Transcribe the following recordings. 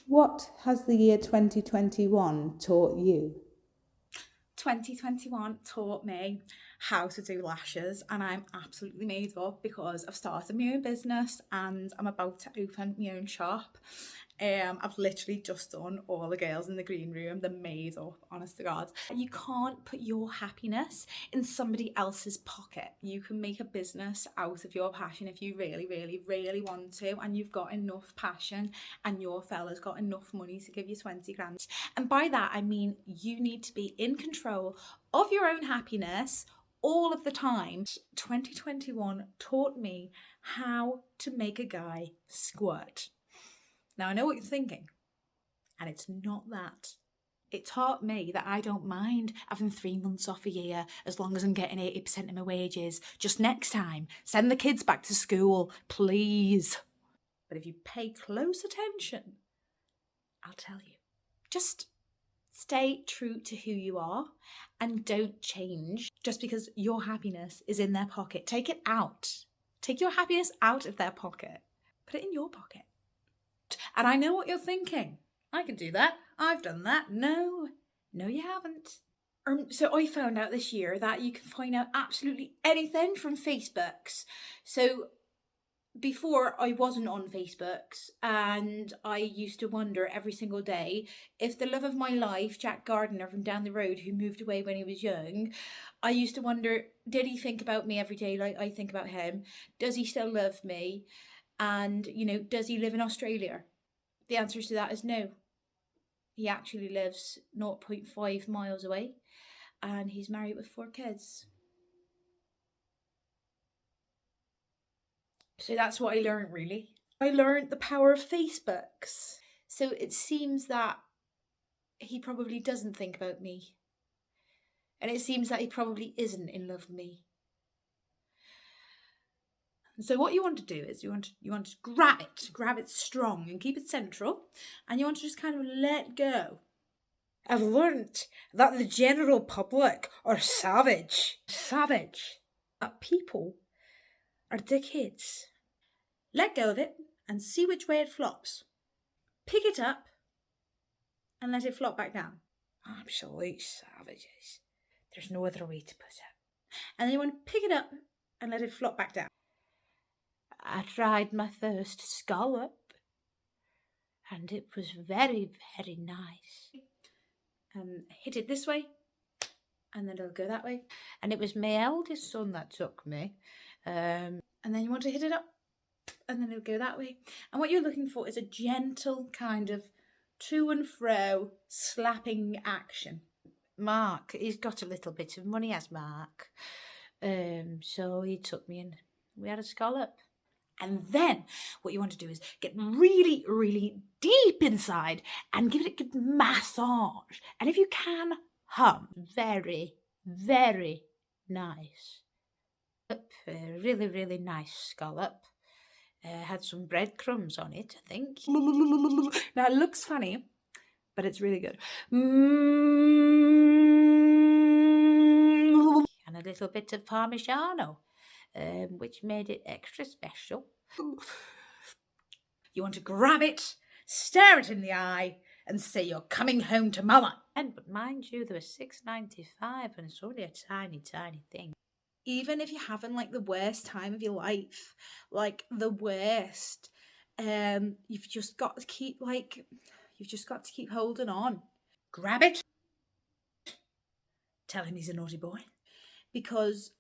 What has the year 2021 taught you? 2021 taught me how to do lashes, and I'm absolutely made up because I've started my own business and I'm about to open my own shop. I've literally just done all the girls in the green room. They're made up, honest to God. You can't put your happiness in somebody else's pocket. You can make a business out of your passion if you really, really, really want to, and you've got enough passion and your fella's got enough money to give you 20 grand. And by that, I mean you need to be in control of your own happiness all of the time. 2021 taught me how to make a guy squirt. Now, I know what you're thinking, and it's not that. It taught me that I don't mind having 3 months off a year as long as I'm getting 80% of my wages. Just next time, send the kids back to school, please. But if you pay close attention, I'll tell you. Just stay true to who you are and don't change just because your happiness is in their pocket. Take it out. Take your happiness out of their pocket. Put it in your pocket. And I know what you're thinking. I can do that. I've done that. No, you haven't. So I found out this year that you can find out absolutely anything from Facebooks. So before I wasn't on Facebooks, and I used to wonder every single day if the love of my life, Jack Gardner from down the road who moved away when he was young, I used to wonder, did he think about me every day like I think about him? Does he still love me? And, does he live in Australia? The answer to that is no. He actually lives 0.5 miles away and he's married with 4 kids. So that's what I learned, really. I learned the power of Facebooks. So it seems that he probably doesn't think about me. And it seems that he probably isn't in love with me. So what you want to do is you want to grab it strong and keep it central, and you want to just kind of let go. I've learnt that the general public are savage. That people are dickheads. Let go of it and see which way it flops. Pick it up and let it flop back down. Absolute savages. There's no other way to put it. And then you want to pick it up and let it flop back down. I tried my first scallop and it was very, very nice. Hit it this way and then it'll go that way. And it was my eldest son that took me. And then you want to hit it up and then it'll go that way. And what you're looking for is a gentle kind of to and fro slapping action. Mark, he's got a little bit of money, has Mark. So he took me and we had a scallop. And then what you want to do is get really, really deep inside and give it a good massage. And if you can, hum. Very, very nice. Really, really nice scallop. Had some breadcrumbs on it, I think. Now, it looks funny, but it's really good. And a little bit of Parmigiano. Which made it extra special. You want to grab it, stare it in the eye, and say you're coming home to mama. But mind you, there was $6.95 and it's only a tiny, tiny thing. Even if you're having the worst time of your life, the worst, you've just got to keep holding on. Grab it. Tell him he's a naughty boy. Because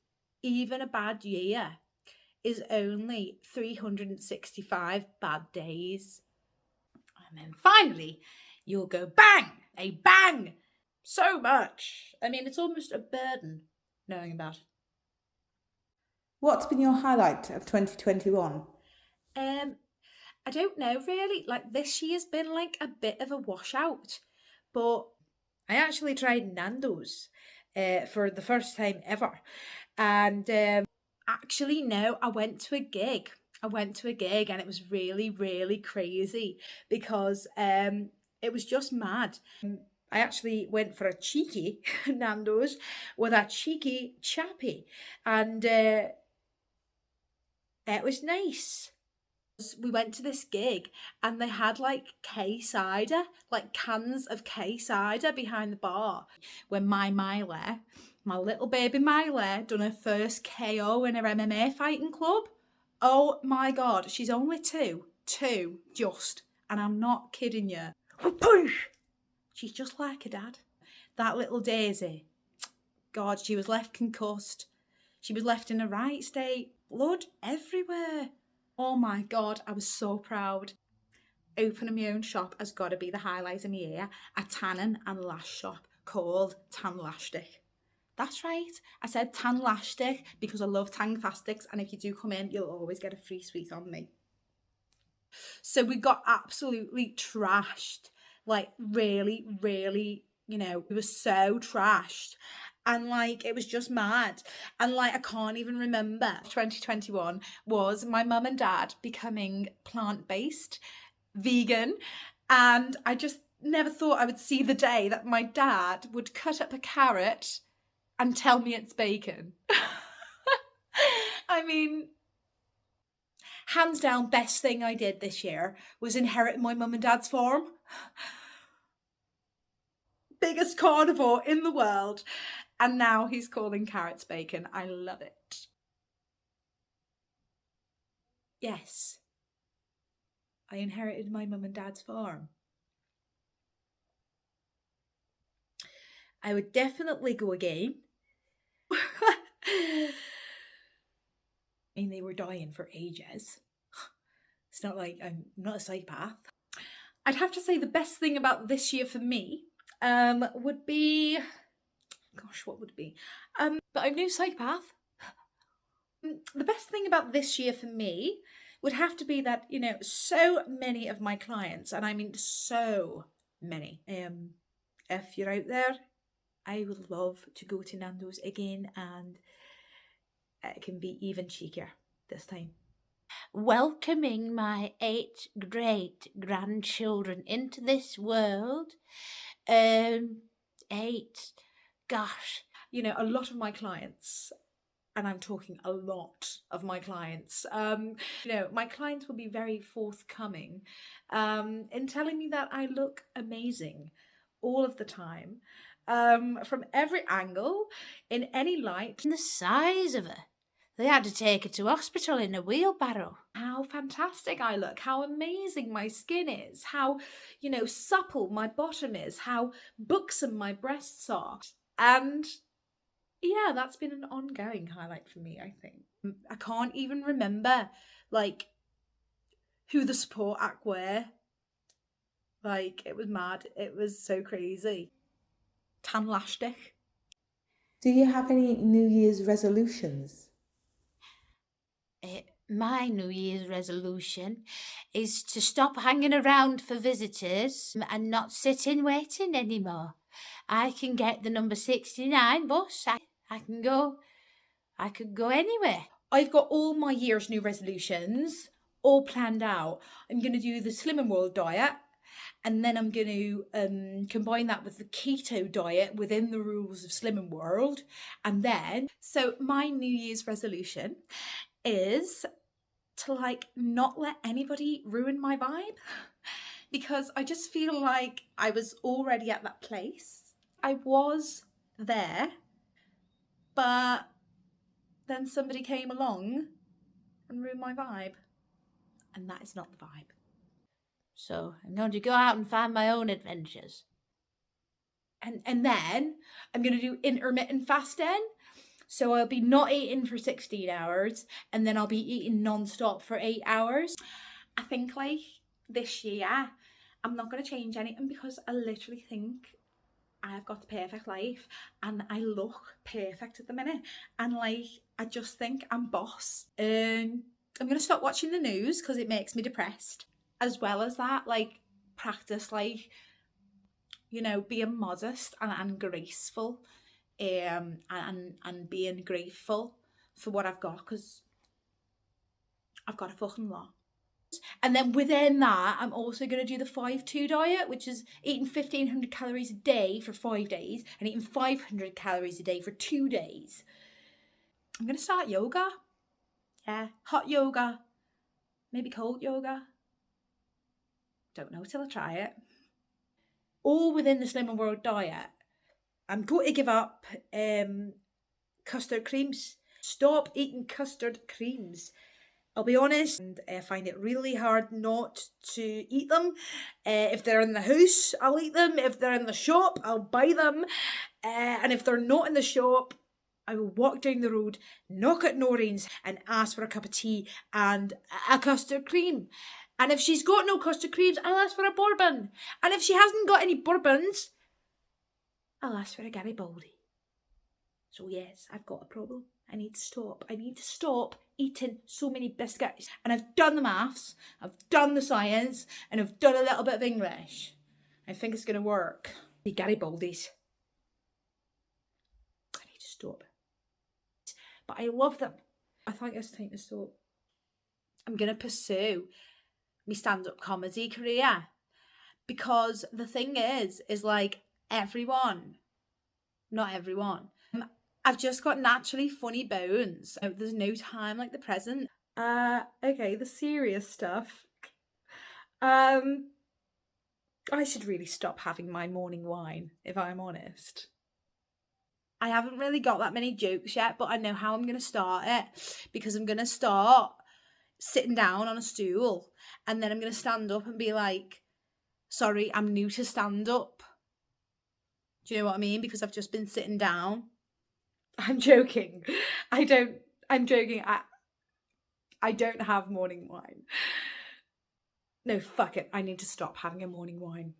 even a bad year is only 365 bad days. And then finally, you'll go bang, a bang, so much. I mean, it's almost a burden knowing about it. What's been your highlight of 2021? I don't know really. This year's been a bit of a washout. But I actually tried Nando's for the first time ever. And actually, no, I went to a gig and it was really, really crazy because it was just mad. I actually went for a cheeky Nando's with a cheeky chappie, and it was nice. We went to this gig and they had like K cider, like cans of K cider behind the bar. When my little baby Miley, done her first KO in her MMA fighting club. Oh my God, she's only two just, and I'm not kidding you. She's just like her dad. That little Daisy, God, she was left concussed. She was left in a right state, blood everywhere. Oh my God, I was so proud. Opening my own shop has got to be the highlight of my year. A tanning and lash shop called Tan Lash Stick. That's right, I said tan lash stick because I love Tangfastics, and if you do come in, you'll always get a free sweet on me. So we got absolutely trashed, like really, really, we were so trashed. And like, it was just mad. And like, I can't even remember. 2021 was my mum and dad becoming plant-based, vegan. And I just never thought I would see the day that my dad would cut up a carrot and tell me it's bacon. I mean, hands down, best thing I did this year was inheriting my mum and dad's farm. Biggest carnivore in the world. And now he's calling carrots bacon. I love it. Yes, I inherited my mum and dad's farm. I would definitely go again. I mean, they were dying for ages. It's not like I'm not a psychopath. I'd have to say the best thing about this year for me would be, gosh, what would it be? But I'm no psychopath. The best thing about this year for me would have to be that, so many of my clients, and I mean so many, if you're out there, I would love to go to Nando's again, and it can be even cheekier this time. Welcoming my 8 great grandchildren into this world. 8, gosh. A lot of my clients, and I'm talking a lot of my clients, my clients will be very forthcoming in telling me that I look amazing all of the time, from every angle, in any light. And the size of her. They had to take her to hospital in a wheelbarrow. How fantastic I look, how amazing my skin is, how, supple my bottom is, how buxom my breasts are. And yeah, that's been an ongoing highlight for me, I think. I can't even remember, like, who the support act were. Like, it was mad. It was so crazy. Tan lash stick. Do you have any New Year's resolutions? My New Year's resolution is to stop hanging around for visitors and not sit in waiting anymore. I can get the number 69 bus. I could go anywhere. I've got all my year's new resolutions all planned out. I'm going to do the Slimming World diet, and then I'm going to combine that with the keto diet within the rules of Slimming World. And then, so my New Year's resolution is to not let anybody ruin my vibe, because I just feel like I was already at that place. I was there, but then somebody came along and ruined my vibe, and that is not the vibe. So I'm going to go out and find my own adventures. And then I'm going to do intermittent fasting. So I'll be not eating for 16 hours, and then I'll be eating non-stop for 8 hours. I think this year, I'm not going to change anything, because I literally think I've got the perfect life, and I look perfect at the minute. And I just think I'm boss. I'm going to stop watching the news because it makes me depressed. As well as that, practice, being modest and graceful. And being grateful for what I've got, because I've got a fucking lot. And then within that, I'm also going to do the 5-2 diet, which is eating 1,500 calories a day for 5 days and eating 500 calories a day for 2 days. I'm going to start yoga. Yeah, hot yoga. Maybe cold yoga. Don't know till I try it. All within the Slimming World diet. I'm going to give up custard creams. Stop eating custard creams. I'll be honest, and I find it really hard not to eat them. If they're in the house, I'll eat them. If they're in the shop, I'll buy them. And if they're not in the shop, I will walk down the road, knock at Noreen's and ask for a cup of tea and a custard cream. And if she's got no custard creams, I'll ask for a bourbon. And if she hasn't got any bourbons, I'll ask for a Garibaldi. So yes, I've got a problem. I need to stop. I need to stop eating so many biscuits. And I've done the maths, I've done the science, and I've done a little bit of English. I think it's going to work. The Garibaldis. I need to stop. But I love them. I think it's time to stop. I'm going to pursue my stand-up comedy career. Because the thing is like everyone, not everyone, I've just got naturally funny bones. There's no time like the present. Okay, the serious stuff. I should really stop having my morning wine, if I'm honest. I haven't really got that many jokes yet, but I know how I'm going to start it. Because I'm going to start sitting down on a stool, and then I'm going to stand up and be like, sorry, I'm new to stand-up. Do you know what I mean? Because I've just been sitting down. I'm joking. I'm joking. I don't have morning wine. No, fuck it. I need to stop having a morning wine.